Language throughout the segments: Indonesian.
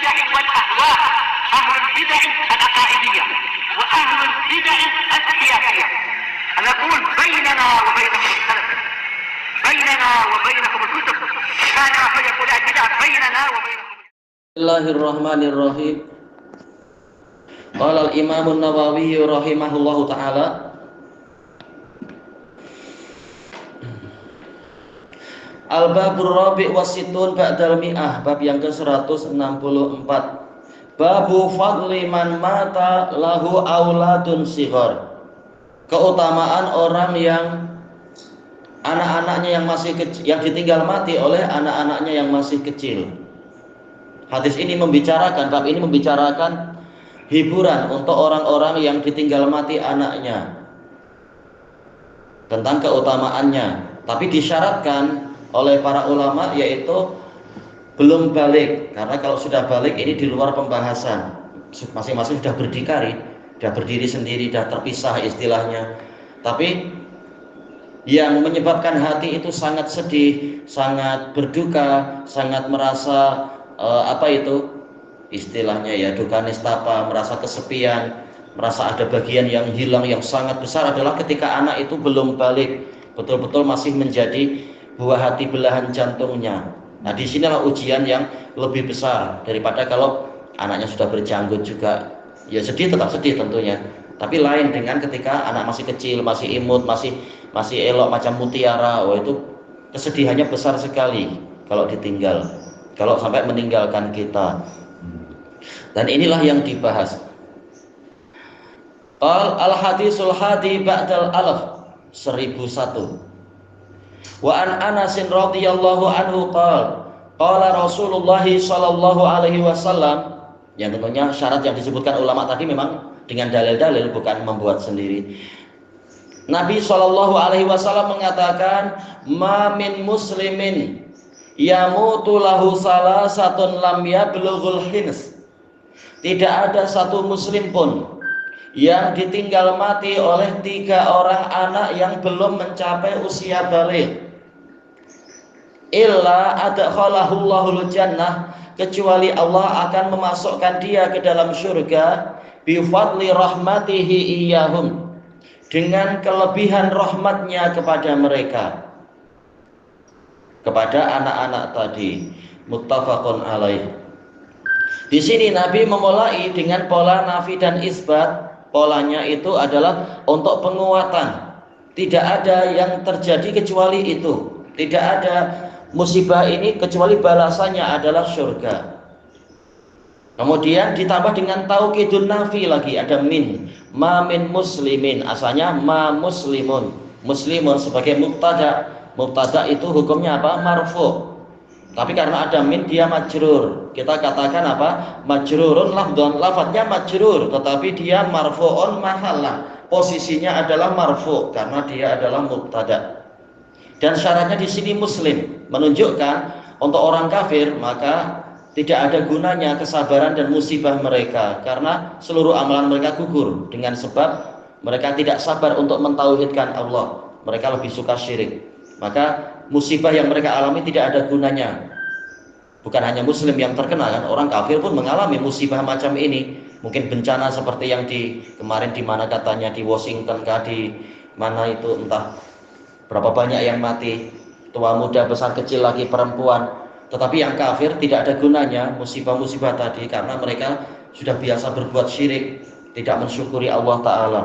البدع والأهواء، أهل البدع العقائدية وأهل البدع السياسية. نقول بيننا وبينكم السلف، بيننا وبينكم الكتب، كان فيقول البدع بيننا وبينكم. Bismillahirrahmanirrahim. Qala al-Imam an-Nawawi rahimahullahu taala, Al-Babur Rabi' Wasitun Ba'dal Mi'ah, bab yang ke-164. Babu fadli man mata lahu auladun sighar. Keutamaan orang yang anak-anaknya yang masih kecil, yang ditinggal mati oleh anak-anaknya yang masih kecil. Hadis ini membicarakan, bab ini membicarakan hiburan untuk orang-orang yang ditinggal mati anaknya, tentang keutamaannya. Tapi disyaratkan oleh para ulama, yaitu belum balik, karena kalau sudah balik ini di luar pembahasan. Masing-masing sudah berdikari, sudah berdiri sendiri, sudah terpisah istilahnya. Tapi yang menyebabkan hati itu sangat sedih, sangat berduka, sangat merasa istilahnya ya, duka nistapa, merasa kesepian, merasa ada bagian yang hilang yang sangat besar adalah ketika anak itu belum balik, betul-betul masih menjadi buah hati belahan jantungnya. Nah, disinilah ujian yang lebih besar daripada kalau anaknya sudah berjanggut juga. Ya sedih, tetap sedih tentunya. Tapi lain dengan ketika anak masih kecil, masih imut, masih elok macam mutiara. Oh, itu kesedihannya besar sekali kalau ditinggal, kalau sampai meninggalkan kita. Dan inilah yang dibahas. Al-hadisul hadi ba'dal alaf, 1001. Wa an Anasin radhiyallahu anhu qala Rasulullah sallallahu alaihi wasallam. Yang tentunya syarat yang disebutkan ulama tadi memang dengan dalil-dalil, bukan membuat sendiri. Nabi sallallahu alaihi wasallam mengatakan, "Ma min muslimin yamutu lahu salasatun lam yablughul hins." Tidak ada satu muslim pun yang ditinggal mati oleh 3 orang anak yang belum mencapai usia baligh, illa adkhalahullahu jannah, kecuali Allah akan memasukkan dia ke dalam surga, bi fadli rahmatihi iyyahum, dengan kelebihan rahmatnya kepada mereka, kepada anak-anak tadi. Muttafaqun alaih. Di sini Nabi memulai dengan pola nafi dan isbat. Polanya itu adalah untuk penguatan. Tidak ada yang terjadi kecuali itu. Tidak ada musibah ini kecuali balasannya adalah surga. Kemudian ditambah dengan taukidun nafi lagi, ada min. Ma min muslimin, asalnya ma muslimun. Muslimun sebagai mubtada. Mubtada itu hukumnya apa? Marfu'. Tapi karena ada min dia majrur. Kita katakan apa? Majrurun lafdhon, lafadznya majrur, tetapi dia marfu'un mahallah. Posisinya adalah marfu' karena dia adalah mubtada. Dan syaratnya di sini muslim, menunjukkan untuk orang kafir maka tidak ada gunanya kesabaran dan musibah mereka, karena seluruh amalan mereka gugur dengan sebab mereka tidak sabar untuk mentauhidkan Allah. Mereka lebih suka syirik. Maka musibah yang mereka alami tidak ada gunanya. Bukan hanya muslim yang terkena, kan orang kafir pun mengalami musibah macam ini. Mungkin bencana seperti yang kemarin di mana katanya di Washington kah, di mana itu entah berapa banyak yang mati, tua muda besar kecil lagi perempuan. Tetapi yang kafir tidak ada gunanya musibah-musibah tadi, karena mereka sudah biasa berbuat syirik, tidak mensyukuri Allah Ta'ala.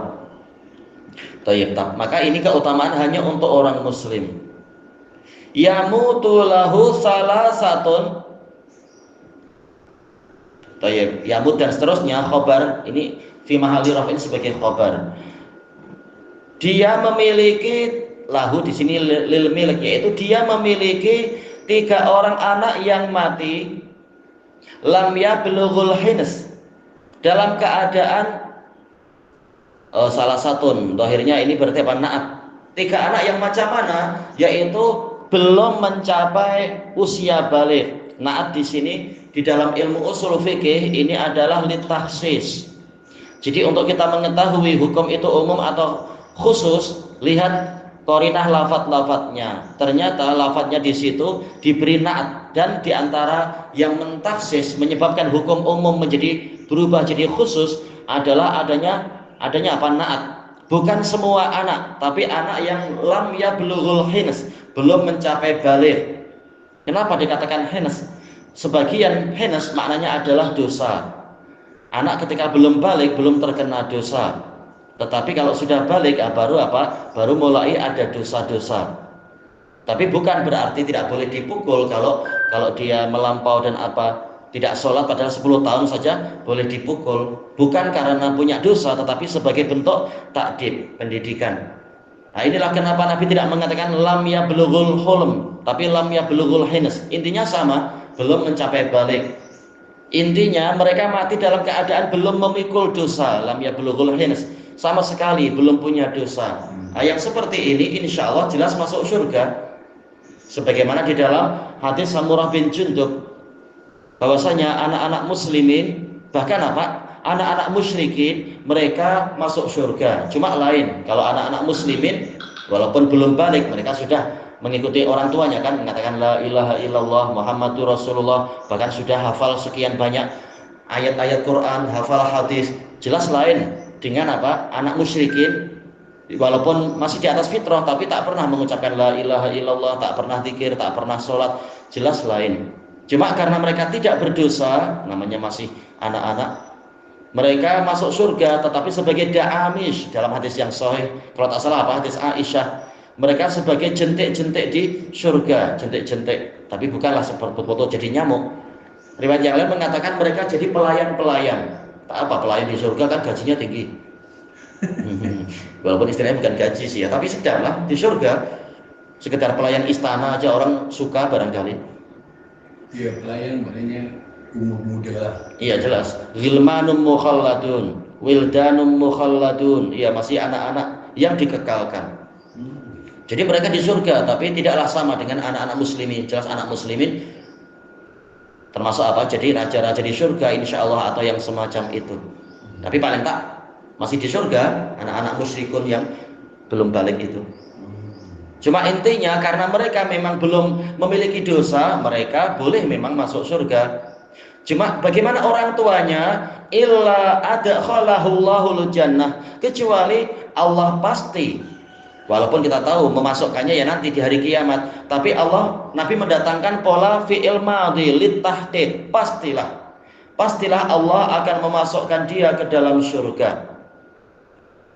Maka ini keutamaan hanya untuk orang muslim. Yamutu lahu salasatun. Yamut dan seterusnya khobar, ini fi mahalli raf'in sebagai khobar. Dia memiliki, lahu di sini lil milik, yaitu dia memiliki 3 orang anak yang mati, lam yablughul hins, dalam keadaan salah satu dohirnya ini berarti apa? Na'at. 3 anak yang macam mana? Yaitu belum mencapai usia baligh. Na'at di sini di dalam ilmu usul fikih ini adalah litahsis. Jadi untuk kita mengetahui hukum itu umum atau khusus, lihat Korinah lafadz-lafadznya. Ternyata lafadznya di situ diberi na'at, dan diantara yang mentaksis menyebabkan hukum umum menjadi berubah jadi khusus adalah adanya apa? Na'at. Bukan semua anak, tapi anak yang lam yablughul hins, belum mencapai baligh. Kenapa dikatakan hins? Sebagian hins maknanya adalah dosa. Anak ketika belum balik belum terkena dosa. Tetapi kalau sudah balik baru apa? Baru mulai ada dosa-dosa. Tapi bukan berarti tidak boleh dipukul kalau dia melampau dan tidak sholat padahal 10 tahun saja boleh dipukul. Bukan karena punya dosa, tetapi sebagai bentuk takdib, pendidikan. Nah, inilah kenapa Nabi tidak mengatakan lam yablughul hulm, tapi lam yablughul hins. Intinya sama, belum mencapai balik. Intinya mereka mati dalam keadaan belum memikul dosa, lam yablughul hins, sama sekali belum punya dosa. Nah, yang seperti ini insya Allah jelas masuk surga. Sebagaimana di dalam hadis Samurah bin Jundub, bahwasanya anak-anak muslimin, bahkan anak-anak musyrikin, mereka masuk surga. Cuma lain, kalau anak-anak muslimin walaupun belum balik, mereka sudah mengikuti orang tuanya kan, mengatakan la ilaha illallah Muhammadur Rasulullah, bahkan sudah hafal sekian banyak ayat-ayat Quran, hafal hadis. Jelas lain dengan anak musyrikin, walaupun masih di atas fitrah tapi tak pernah mengucapkan la ilaha illallah, tak pernah zikir, tak pernah sholat. Jelas lain. Cuma karena mereka tidak berdosa, namanya masih anak-anak, mereka masuk surga. Tetapi sebagai da'amish, dalam hadis yang sahih, kalau tak salah hadis Aisyah, mereka sebagai jentik-jentik di surga, jentik-jentik, tapi bukanlah seperti foto jadi nyamuk. Riwayat yang lain mengatakan mereka jadi pelayan-pelayan. Tak apa, pelayan di surga kan gajinya tinggi. Walaupun istilahnya bukan gaji sih ya, tapi sedang lah di surga. Sekedar pelayan istana aja orang suka barangkali. Iya, pelayan maknanya umur muda lah. Iya jelas. Ghilmanum mukhalladun, wildanum mukhalladun. Iya, masih anak-anak yang dikekalkan. Jadi mereka di surga, tapi tidaklah sama dengan anak-anak muslimin. Jelas anak muslimin termasuk jadi raja-raja di surga insya Allah, atau yang semacam itu. Tapi paling tak masih di surga anak-anak musyrikun yang belum balik itu. Cuma intinya karena mereka memang belum memiliki dosa, mereka boleh memang masuk surga. Cuma bagaimana orang tuanya? Illa adkhalahullahu jannah, kecuali Allah pasti, walaupun kita tahu memasukkannya ya nanti di hari kiamat, tapi Nabi mendatangkan pola fi'il madhi litahdid, pastilah Allah akan memasukkan dia ke dalam surga.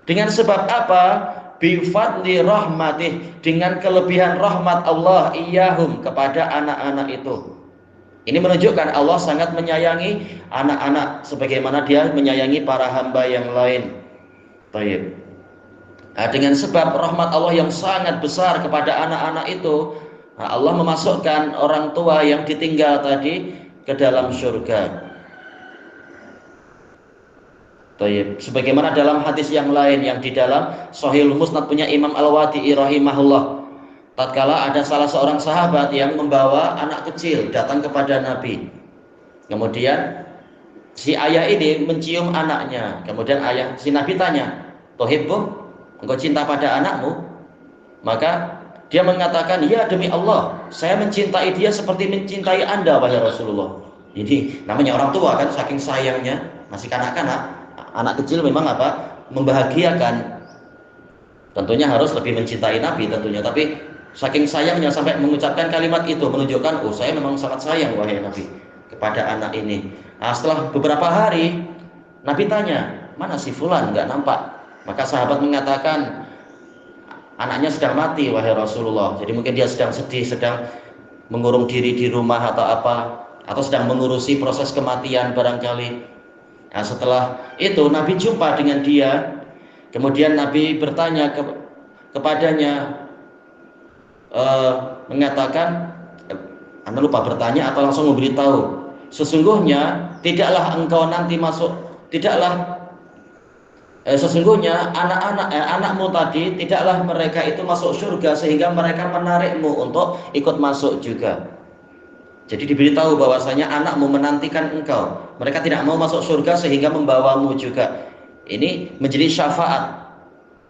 Dengan sebab apa? Bifadli rahmatih, dengan kelebihan rahmat Allah iyahum, kepada anak-anak itu. Ini menunjukkan Allah sangat menyayangi anak-anak sebagaimana dia menyayangi para hamba yang lain. Baik. Nah, dengan sebab rahmat Allah yang sangat besar kepada anak-anak itu, Allah memasukkan orang tua yang ditinggal tadi ke dalam surga. Baik. Sebagaimana dalam hadis yang lain yang di dalam Sahihul Musnad punya Imam Al-Wadi'i rahimahullah, tatkala ada salah seorang sahabat yang membawa anak kecil datang kepada Nabi. Kemudian si ayah ini mencium anaknya. Kemudian si Nabi tanya, "Tuhibbu? Engkau cinta pada anakmu?" Maka dia mengatakan, "Ya demi Allah, saya mencintai dia seperti mencintai Anda wahai Rasulullah." Ini namanya orang tua kan, saking sayangnya, masih kanak-kanak. Anak kecil memang membahagiakan. Tentunya harus lebih mencintai Nabi tentunya, tapi saking sayangnya sampai mengucapkan kalimat itu, menunjukkan saya memang sangat sayang wahai Nabi kepada anak ini. Nah, setelah beberapa hari Nabi tanya, "Mana si fulan? Enggak nampak." Maka sahabat mengatakan, "Anaknya sedang mati wahai Rasulullah." Jadi mungkin dia sedang sedih, sedang mengurung diri di rumah atau sedang mengurusi proses kematian barangkali. Nah, setelah itu Nabi jumpa dengan dia. Kemudian Nabi bertanya kepadanya, mengatakan, Anda lupa bertanya atau langsung memberitahu, "Sesungguhnya tidaklah engkau nanti masuk, sesungguhnya anakmu tadi tidaklah mereka itu masuk surga sehingga mereka menarikmu untuk ikut masuk juga." Jadi diberitahu bahwasanya anakmu menantikan engkau. Mereka tidak mau masuk surga sehingga membawamu juga. Ini menjadi syafaat.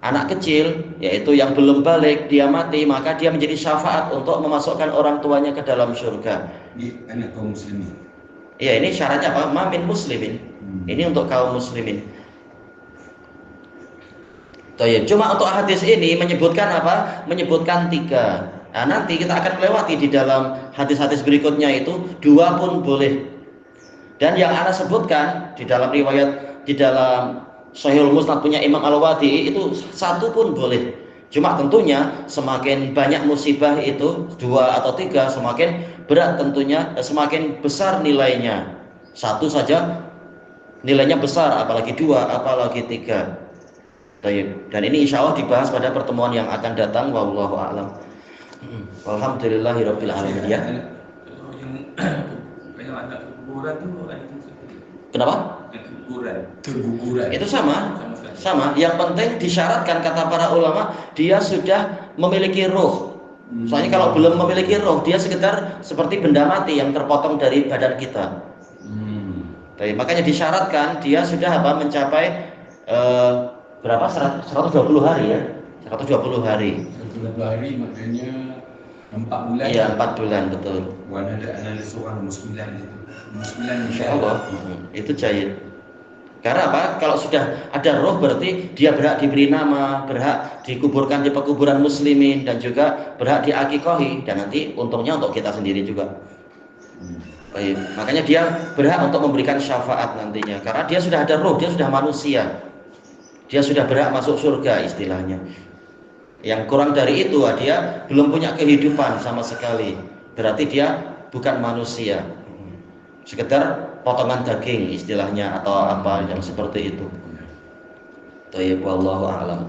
Anak kecil, yaitu yang belum balik, dia mati, maka dia menjadi syafaat untuk memasukkan orang tuanya ke dalam surga. Ini anak kaum muslimin. Ya, ini syaratnya apa? Mamin muslimin. Ini untuk kaum muslimin. Toyib. Cuma untuk hadis ini menyebutkan apa? Menyebutkan 3. Nah, nanti kita akan melewati di dalam hadis-hadis berikutnya itu 2 pun boleh. Dan yang ana sebutkan di dalam riwayat, di dalam Sahihul Musnad punya Imam Al-Wadi'i itu 1 pun boleh. Cuma tentunya semakin banyak musibah itu 2 atau 3, semakin berat tentunya, semakin besar nilainya. 1 saja nilainya besar, apalagi 2, apalagi 3. Dan ini insya Allah dibahas pada pertemuan yang akan datang. Wallahu a'lam. Alhamdulillahirabbil alamin ya. Kenapa? Keguguran. Itu sama. Yang penting disyaratkan kata para ulama dia sudah memiliki ruh. Soalnya kalau belum memiliki ruh, dia sekedar seperti benda mati yang terpotong dari badan kita. Makanya disyaratkan dia sudah mencapai berapa? 120 hari ya. 120 hari. 120 hari maknanya 4 bulan. Iya, 4 bulan betul. Ada analis orang muslimin itu. Muslimin insyaallah. Itu jahit. Karena apa? Kalau sudah ada roh berarti dia berhak diberi nama, berhak dikuburkan di pekuburan muslimin, dan juga berhak diakikohi, dan nanti untungnya untuk kita sendiri juga. Makanya dia berhak untuk memberikan syafaat nantinya, karena dia sudah ada roh, dia sudah manusia, dia sudah berhak masuk surga istilahnya. Yang kurang dari itu dia belum punya kehidupan sama sekali, berarti dia bukan manusia, sekedar potongan daging istilahnya atau apa yang seperti itu. Wallahu a'lam.